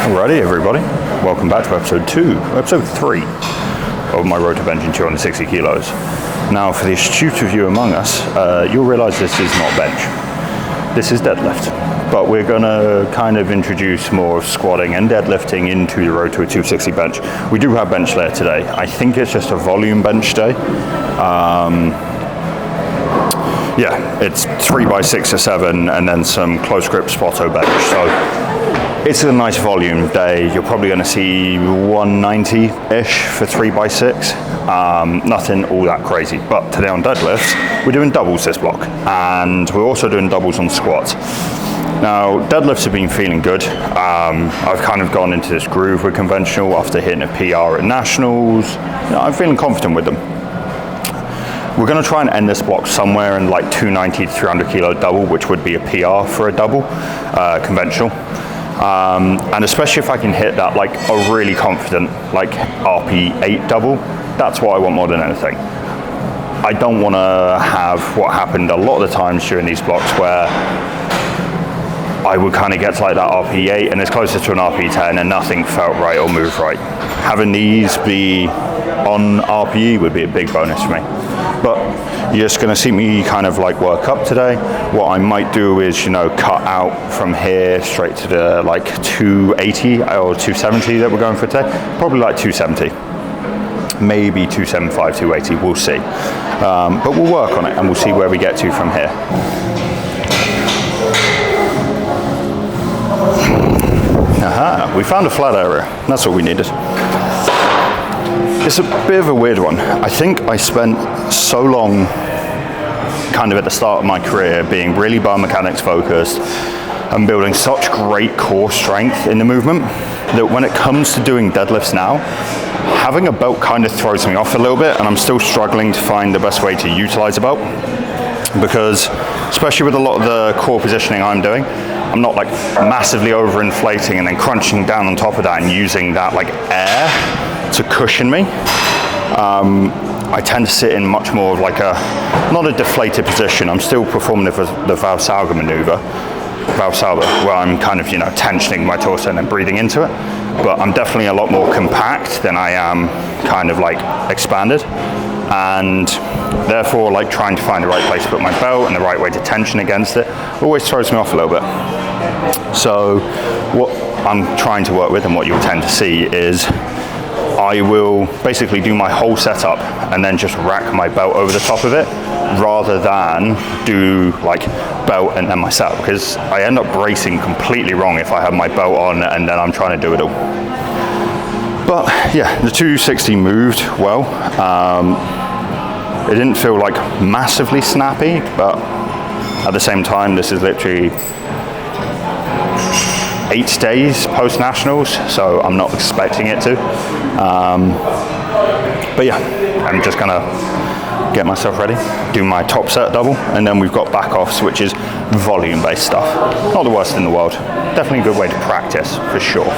Alrighty everybody, welcome back to episode 3 of my rotor benching 260 kilos. Now for the astute of you among us, you'll realise this is not bench, this is deadlift. But we're going to kind of introduce more of squatting and deadlifting into the rotor 260 bench. We do have bench there today. I think it's just a volume bench day. Yeah, it's 3x6 or 7 and then some close grip spotto bench. So it's a nice volume day. You're probably going to see 190-ish for 3x6. Nothing all that crazy. But today on deadlifts, we're doing doubles this block. And we're also doing doubles on squats. Now, deadlifts have been feeling good. I've kind of gone into this groove with conventional after hitting a PR at Nationals. I'm feeling confident with them. We're going to try and end this block somewhere in like 290 to 300 kilo double, which would be a PR for a double, conventional. And especially if I can hit that like a really confident like RP8 double, that's what I want more than anything. I don't want to have what happened a lot of the times during these blocks where I would kind of get to like that RP8 and it's closer to an RP10 and nothing felt right or moved right. Having these be on RPE would be a big bonus for me. But you're just gonna see me kind of like work up today. What I might do is, you know, cut out from here straight to the like 280 or 270 that we're going for today. Probably like 270. Maybe 275, 280, we'll see. But we'll work on it and we'll see where we get to from here. Aha, we found a flat area. That's what we needed. It's a bit of a weird one. I think I spent so long kind of at the start of my career being really biomechanics focused and building such great core strength in the movement that when it comes to doing deadlifts now, having a belt kind of throws me off a little bit, and I'm still struggling to find the best way to utilize a belt, because especially with a lot of the core positioning I'm doing, I'm not like massively overinflating and then crunching down on top of that and using that like air to cushion me. I tend to sit in much more of like a, not a deflated position. I'm still performing the Valsalva maneuver, where I'm kind of, you know, tensioning my torso and then breathing into it. But I'm definitely a lot more compact than I am kind of like expanded. And therefore, like trying to find the right place to put my belt and the right way to tension against it always throws me off a little bit. So what I'm trying to work with and what you'll tend to see is I will basically do my whole setup and then just rack my belt over the top of it rather than do like belt and then my setup, because I end up bracing completely wrong if I have my belt on and then I'm trying to do it all. But yeah, the 260 moved well. It didn't feel like massively snappy, but at the same time, this is literally 8 days post Nationals, so I'm not expecting it to. But yeah, I'm just gonna get myself ready, do my top set double, and then we've got back offs, which is volume based stuff. Not the worst in the world. Definitely a good way to practice, for sure.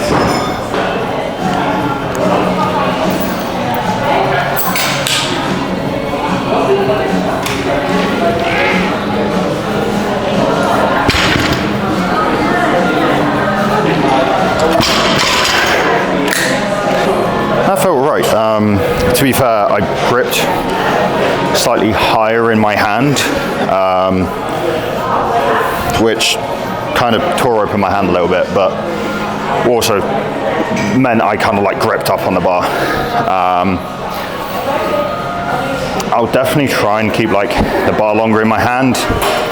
That felt right. To be fair, I gripped slightly higher in my hand, which kind of tore open my hand a little bit, but also meant I kind of like gripped up on the bar. I'll definitely try and keep like the bar longer in my hand.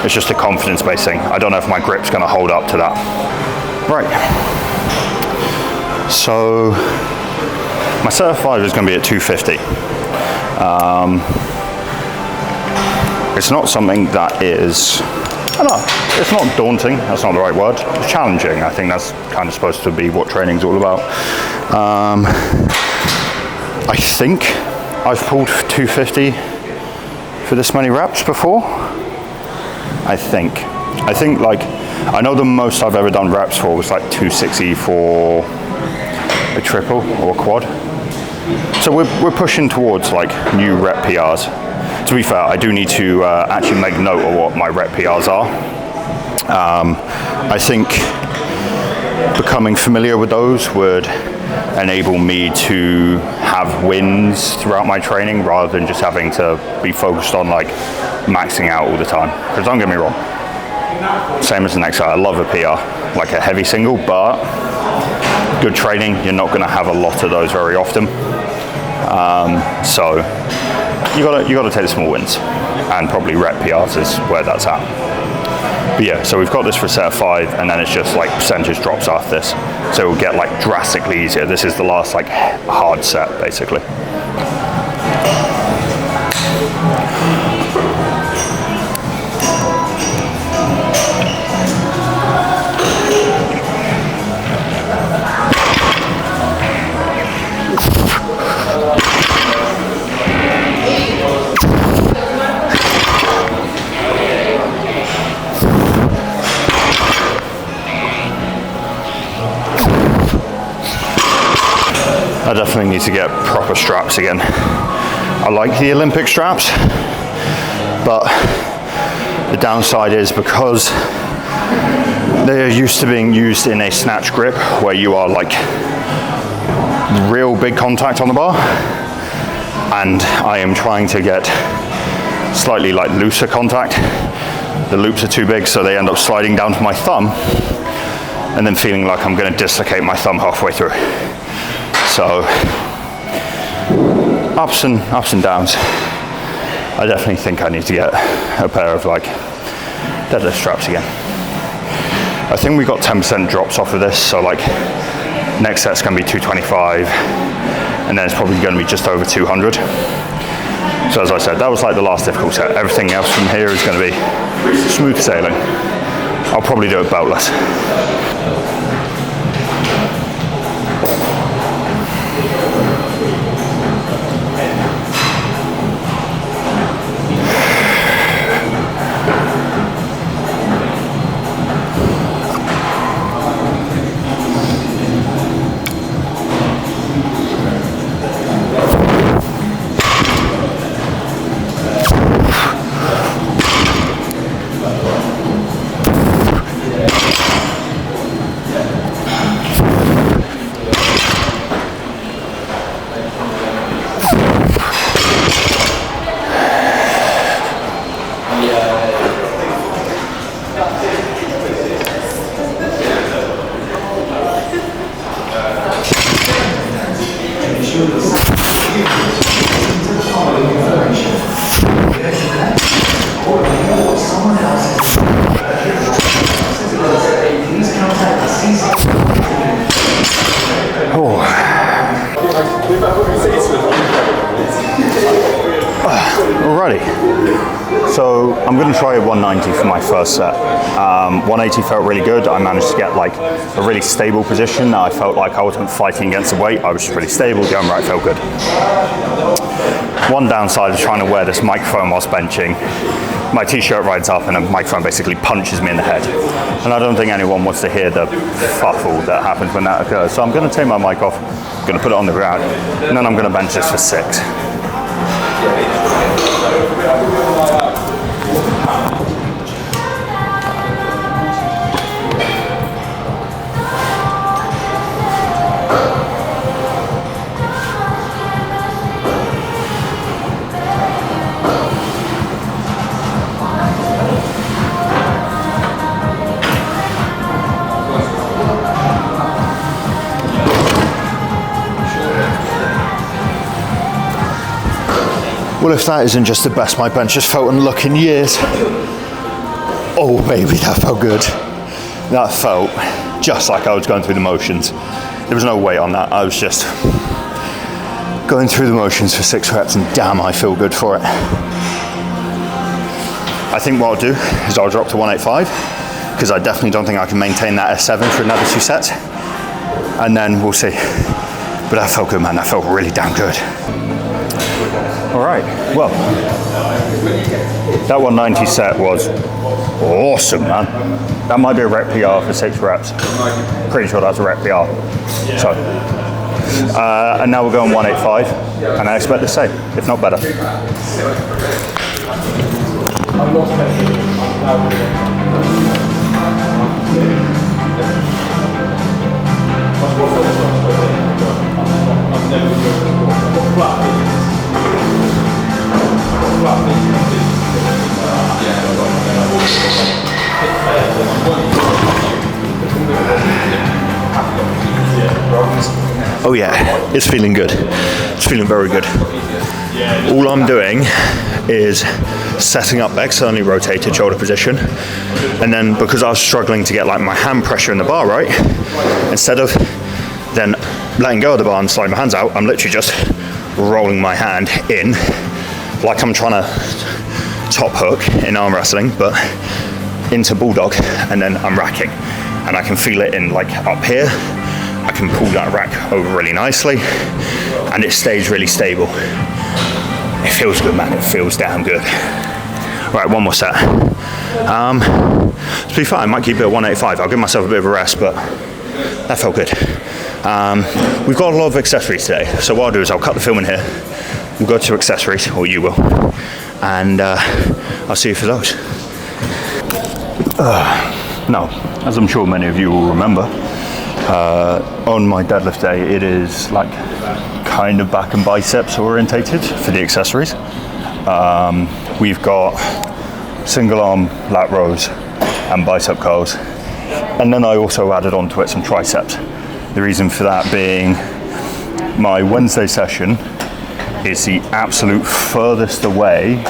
It's just a confidence based thing. I don't know if my grip's going to hold up to that. Right. So my set of 5 is going to be at 250. It's not something that is, I don't know, it's not daunting, that's not the right word. It's challenging. I think that's kind of supposed to be what training's all about. I think I've pulled 250 for this many reps before. I think like, I know the most I've ever done reps for was like 260 for a triple or a quad. So we're pushing towards like new rep PRs. To be fair, I do need to actually make note of what my rep PRs are. I think becoming familiar with those would enable me to have wins throughout my training rather than just having to be focused on like maxing out all the time. Because don't get me wrong, same as the next guy, I love a PR, like a heavy single, but good training, you're not gonna have a lot of those very often. So you gotta take the small wins, and probably rep PRs is where that's at. But yeah, so we've got this for a set of 5, and then it's just like percentage drops after this. So it will get like drastically easier. This is the last like hard set, basically. I definitely need to get proper straps again. I like the Olympic straps, but the downside is because they're used to being used in a snatch grip where you are like real big contact on the bar, and I am trying to get slightly like looser contact. The loops are too big, so they end up sliding down to my thumb and then feeling like I'm going to dislocate my thumb halfway through. So ups and downs. I definitely think I need to get a pair of like deadlift straps again. I think we got 10% drops off of this, so like next set's going to be 225, and then it's probably going to be just over 200. So as I said, that was like the last difficult set. Everything else from here is going to be smooth sailing. I'll probably do it beltless. Alrighty, so I'm going to try a 190 for my first set. 180 felt really good. I managed to get like a really stable position. I felt like I wasn't fighting against the weight. I was just really stable. The arm right felt good. One downside of trying to wear this microphone whilst benching, my t-shirt rides up and a microphone basically punches me in the head. And I don't think anyone wants to hear the fuffle that happens when that occurs. So I'm going to take my mic off, I'm going to put it on the ground, and then I'm going to bench this for 6. Well, if that isn't just the best my bench has felt and look in years. Oh baby, that felt good. That felt just like I was going through the motions. There was no weight on that. I was just going through the motions for 6 reps, and damn, I feel good for it. I think what I'll do is I'll drop to 185, because I definitely don't think I can maintain that S7 for another 2 sets. And then we'll see. But that felt good, man. That felt really damn good. All right, well, that 190 set was awesome, man. That might be a rep PR for 6 reps. Pretty sure that's a rep PR. So, and now we're going 185, and I expect the same, if not better. Oh yeah, it's feeling good. It's feeling very good. All I'm doing is setting up externally rotated shoulder position, and then because I was struggling to get like my hand pressure in the bar right, instead of then letting go of the bar and sliding my hands out, I'm literally just rolling my hand in like I'm trying to top hook in arm wrestling, but into bulldog, and then I'm racking, and I can feel it in like up here. I can pull that rack over really nicely, and it stays really stable. It feels good, man. It feels damn good. Right, one more set. To be fair, I might keep it at 185. I'll give myself a bit of a rest, but that felt good. We've got a lot of accessories today, so what I'll do is I'll cut the film in here. We'll go to accessories, or you will, and I'll see you for those. Now, as I'm sure many of you will remember, on my deadlift day, it is like kind of back and biceps orientated for the accessories. We've got single arm lat rows and bicep curls, and then I also added onto it some triceps. The reason for that being my Wednesday session is the absolute furthest away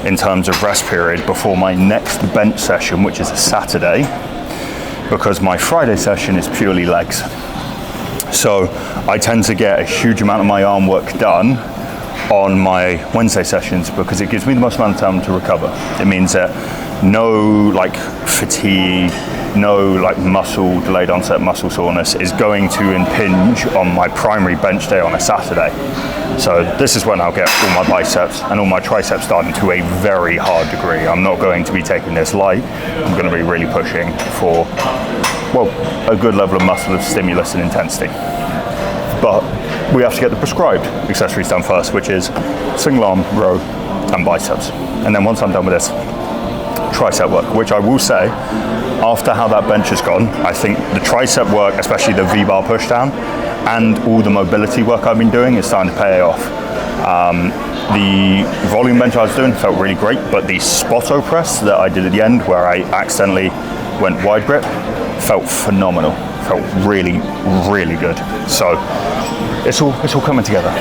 in terms of rest period before my next bench session, which is a Saturday, because my Friday session is purely legs. So I tend to get a huge amount of my arm work done on my Wednesday sessions because it gives me the most amount of time to recover. It means that no like fatigue, no like muscle, delayed onset muscle soreness is going to impinge on my primary bench day on a Saturday. So this is when I'll get all my biceps and all my triceps done to a very hard degree. I'm not going to be taking this light. I'm going to be really pushing for, well, a good level of muscle stimulus and intensity. But we have to get the prescribed accessories done first, which is single arm, row, and biceps. And then once I'm done with this, tricep work, which I will say, after how that bench has gone, I think the tricep work, especially the V-bar push down, and all the mobility work I've been doing is starting to pay off. The volume bench I was doing felt really great, but the spotto press that I did at the end, where I accidentally went wide grip, felt phenomenal. Felt really, really good. So it's all coming together.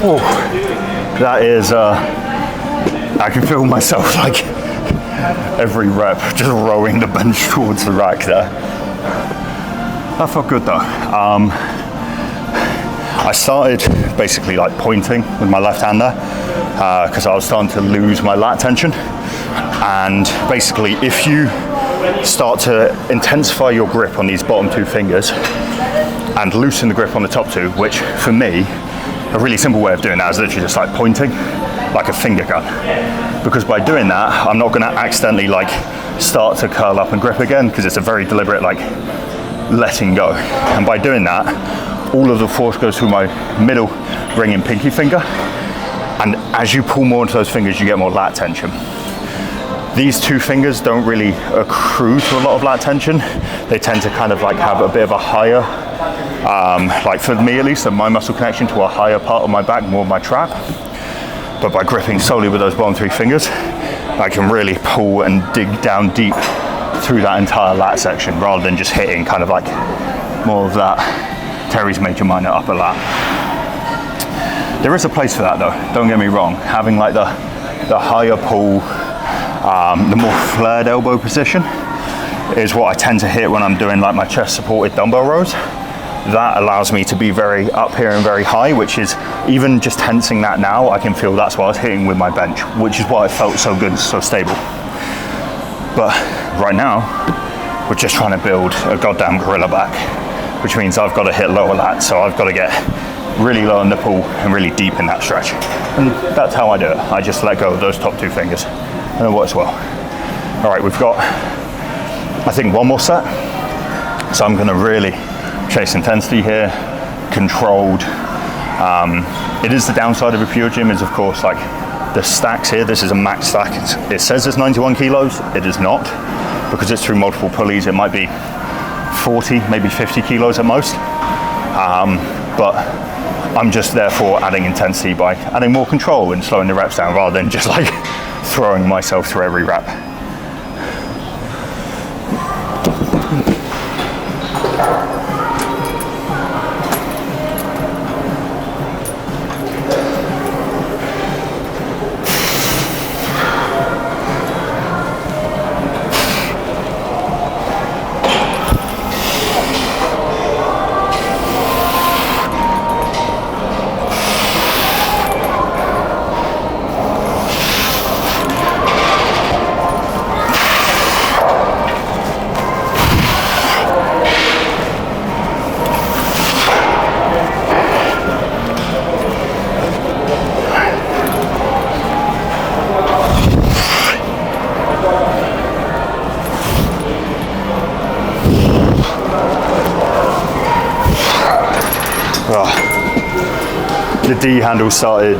Oh, that is, I can feel myself like every rep just rowing the bench towards the rack there. That felt good though. I started basically like pointing with my left hand there because I was starting to lose my lat tension. And basically if you start to intensify your grip on these bottom two fingers and loosen the grip on the top two, which for me, a really simple way of doing that is literally just like pointing, like a finger gun. Because by doing that, I'm not gonna accidentally like start to curl up and grip again, because it's a very deliberate like letting go. And by doing that, all of the force goes through my middle ring and pinky finger. And as you pull more into those fingers, you get more lat tension. These two fingers don't really accrue to a lot of lat tension. They tend to kind of like have a bit of a higher, like for me at least, my muscle connection to a higher part of my back, more of my trap. But by gripping solely with those bottom 3 fingers, I can really pull and dig down deep through that entire lat section rather than just hitting kind of like more of that teres major minor upper lat. There is a place for that though, don't get me wrong. Having like the higher pull, the more flared elbow position is what I tend to hit when I'm doing like my chest supported dumbbell rows. That allows me to be very up here and very high, which is, even just tensing that now, I can feel that's what I was hitting with my bench, which is why it felt so good, so stable. But right now, we're just trying to build a goddamn gorilla back, which means I've got to hit lower lat, so I've got to get really low in the pull and really deep in that stretch. And that's how I do it. I just let go of those top 2 fingers, and it works well. All right, we've got, I think, one more set. So I'm gonna really chase intensity here, controlled. It is the downside of a pure gym is, of course, like the stacks here. This is a max stack. It says it's 91 kilos. It is not, because it's through multiple pulleys. It might be 40, maybe 50 kilos at most. But I'm just therefore adding intensity by adding more control and slowing the reps down rather than just like throwing myself through every rep. The D handle started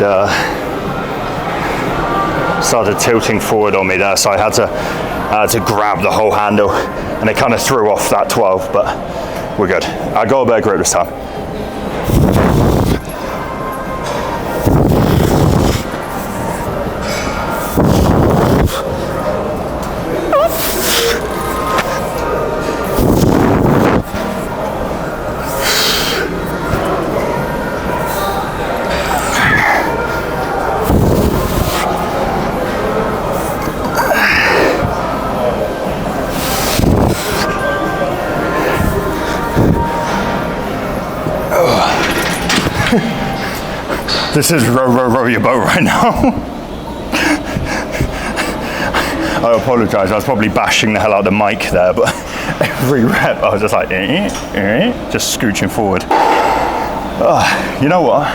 tilting forward on me there, so I had to grab the whole handle, and it kind of threw off that 12, but we're good. I got a better grip this time. This is row your boat right now. I apologize, I was probably bashing the hell out of the mic there, but every rep I was just like, just scooching forward. You know what?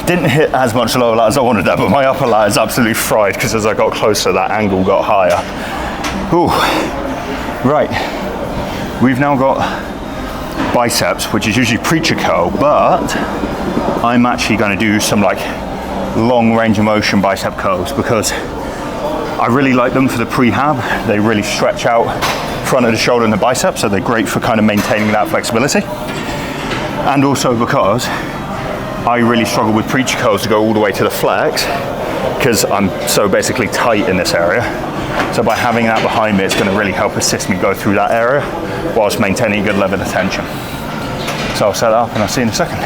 Didn't hit as much lower lat as I wanted there, but my upper lat is absolutely fried because as I got closer, that angle got higher. Ooh. Right, we've now got biceps, which is usually preacher curl, but I'm actually going to do some like long range of motion bicep curls because I really like them for the prehab. They really stretch out front of the shoulder and the bicep, so they're great for kind of maintaining that flexibility. And also because I really struggle with preacher curls to go all the way to the flex because I'm so basically tight in this area. So by having that behind me, it's going to really help assist me go through that area whilst maintaining a good level of tension. So I'll set it up and I'll see you in a second.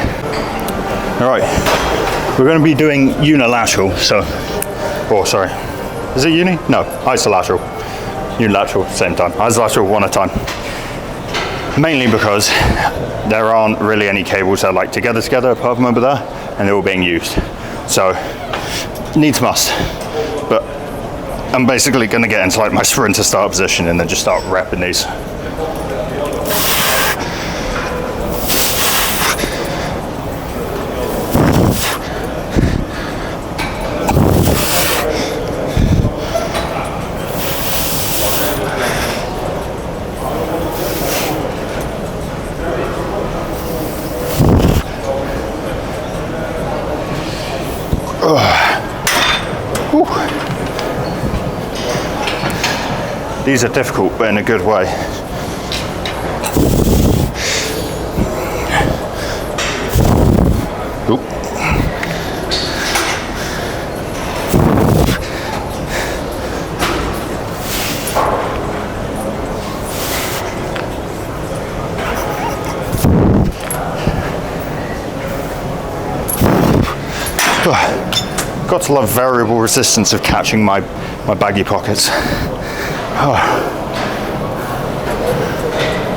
All right, we're going to be doing unilateral, sorry, is it uni? No, isolateral. Unilateral at the same time, isolateral one at a time. Mainly because there aren't really any cables that are like together apart from over there, and they're all being used. So, needs must. But I'm basically going to get into like my sprinter start position and then just start repping these. These are difficult, but in a good way. Oop. Got to love variable resistance of catching my baggy pockets.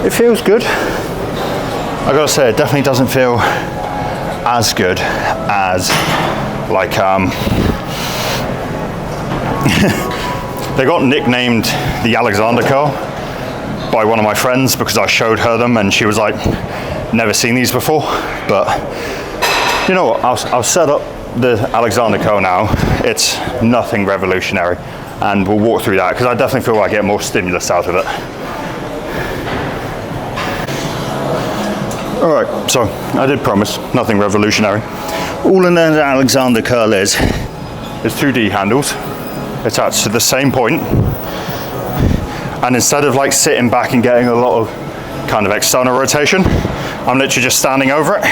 It feels good. I gotta say, it definitely doesn't feel as good as like they got nicknamed the Alexander curl by one of my friends because I showed her them and she was like, never seen these before. But you know what, I'll set up the Alexander curl now. It's nothing revolutionary, and we'll walk through that because I definitely feel like I get more stimulus out of it. All right, so I did promise nothing revolutionary. All an Alexander curl is 2 D handles attached to the same point, and instead of like sitting back and getting a lot of kind of external rotation, I'm literally just standing over it,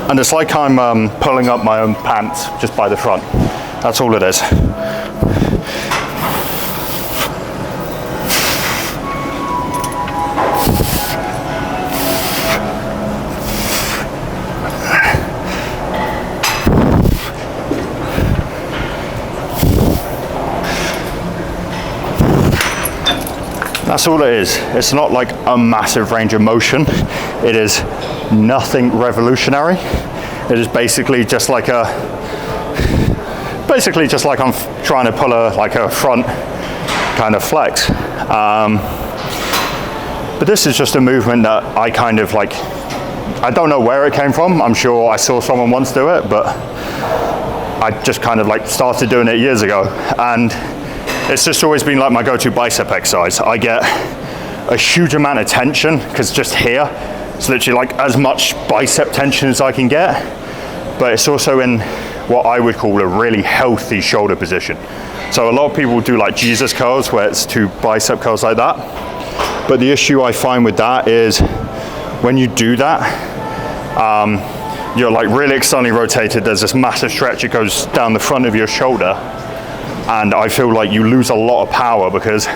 and it's like I'm pulling up my own pants just by the front. That's all it is. That's all it is. It's not like a massive range of motion. It is nothing revolutionary. It is basically just like I'm trying to pull a front kind of flex. But this is just a movement that I kind of like, I don't know where it came from. I'm sure I saw someone once do it, but I just kind of like started doing it years ago. And it's just always been like my go-to bicep exercise. I get a huge amount of tension because just here, it's literally like as much bicep tension as I can get, but it's also in what I would call a really healthy shoulder position. So a lot of people do like Jesus curls where it's 2 bicep curls like that. But the issue I find with that is when you do that, you're like really externally rotated. There's this massive stretch that goes down the front of your shoulder. And I feel like you lose a lot of power because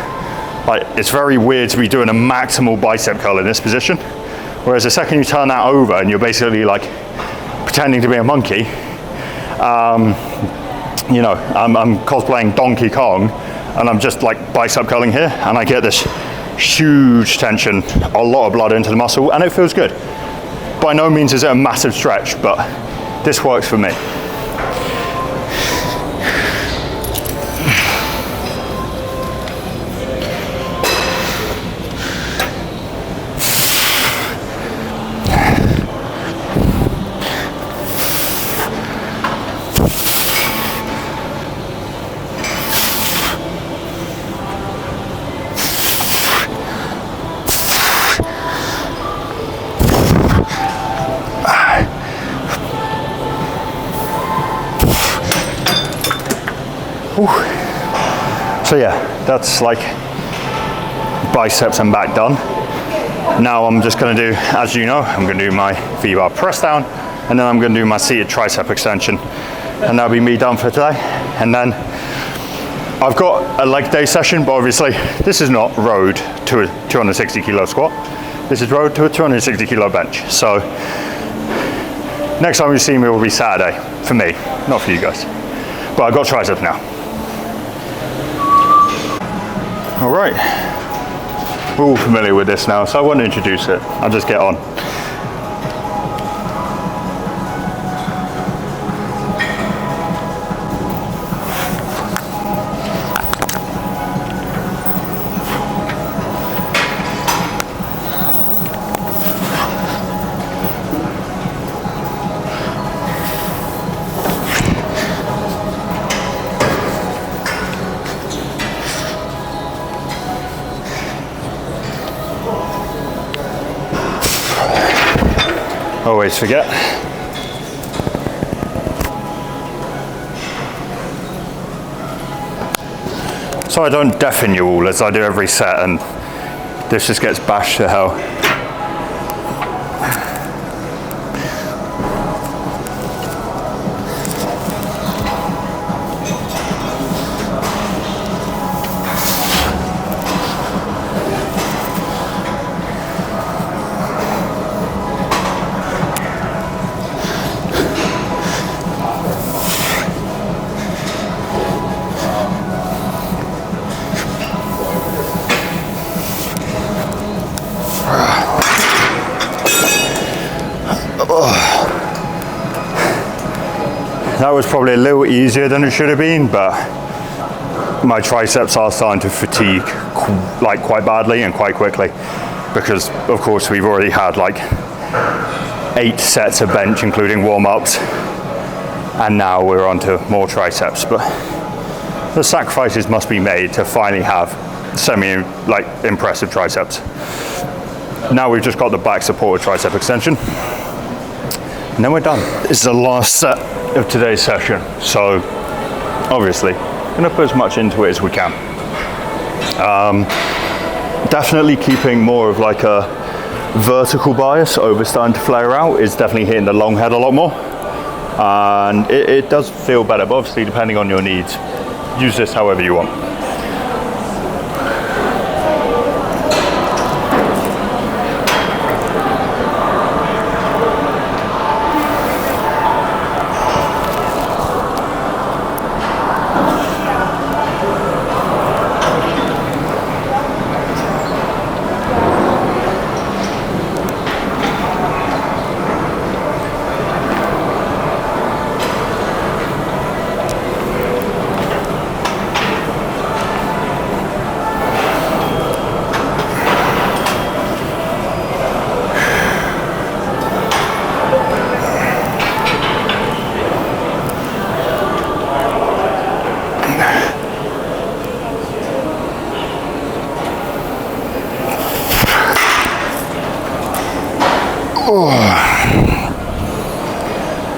like it's very weird to be doing a maximal bicep curl in this position. Whereas the second you turn that over and you're basically like pretending to be a monkey, you know, I'm cosplaying Donkey Kong and I'm just like bicep curling here and I get this huge tension, a lot of blood into the muscle, and it feels good. By no means is it a massive stretch, but this works for me. So yeah, that's like biceps and back done. Now I'm just gonna do, as you know, I'm gonna do my V-bar press down, and then I'm gonna do my seated tricep extension, and that'll be me done for today. And then I've got a leg day session, but obviously this is not road to a 260 kilo squat. This is road to a 260 kilo bench. So next time you see me will be Saturday, for me, not for you guys. But I've got triceps now. All right, we're all familiar with this now, so I won't introduce it. I'll just get on. Always forget. So I don't deafen you all as I do every set, and this just gets bashed to hell. That was probably a little easier than it should have been, but my triceps are starting to fatigue like quite badly and quite quickly, because of course we've already had like 8 sets of bench including warm-ups, and now we're on to more triceps. But the sacrifices must be made to finally have impressive triceps. Now we've just got the back supported tricep extension, and then we're done. This is the last set of today's session, so obviously I'm gonna put as much into it as we can. Definitely keeping more of like a vertical bias over starting to flare out is definitely hitting the long head a lot more, and it does feel better, but obviously depending on your needs, use this however you want.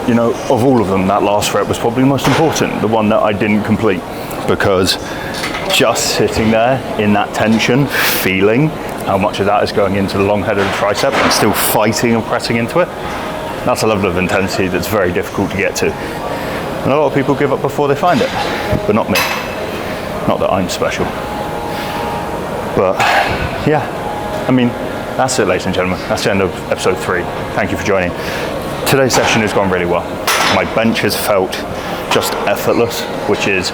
You know, of all of them, that last rep was probably the most important, the one that I didn't complete, because just sitting there in that tension, feeling how much of that is going into the long head of the tricep and still fighting and pressing into it, that's a level of intensity that's very difficult to get to. And a lot of people give up before they find it, but not me. Not that I'm special. But yeah, I mean, that's it, ladies and gentlemen. That's the end of episode 3. Thank you for joining. Today's session has gone really well. My bench has felt just effortless, which is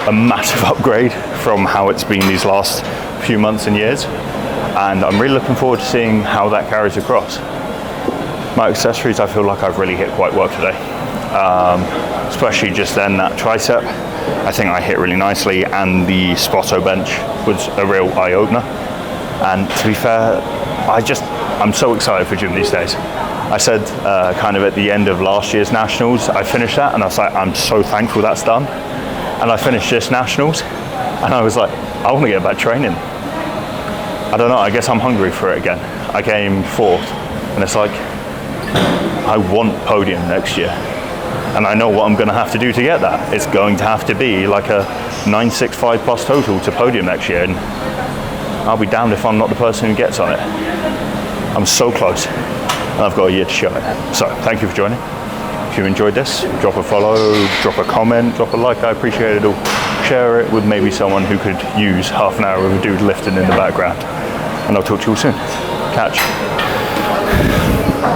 a massive upgrade from how it's been these last few months and years. And I'm really looking forward to seeing how that carries across. My accessories, I feel like I've really hit quite well today. Especially just then that tricep, I think I hit really nicely, and the Spotto bench was a real eye-opener. And to be fair, I'm so excited for gym these days. I said kind of at the end of last year's Nationals, I finished that and I was like, I'm so thankful that's done. And I finished this Nationals and I was like, I want to get back training. I don't know, I guess I'm hungry for it again. I came 4th and it's like, I want podium next year. And I know what I'm going to have to do to get that. It's going to have to be like a 965 plus total to podium next year, and I'll be damned if I'm not the person who gets on it. I'm so close. I've got a year to show it. So thank you for joining. If you enjoyed this, drop a follow, drop a comment, drop a like, I appreciate it all. Share it with maybe someone who could use half an hour of a dude lifting in the background. And I'll talk to you all soon. Catch.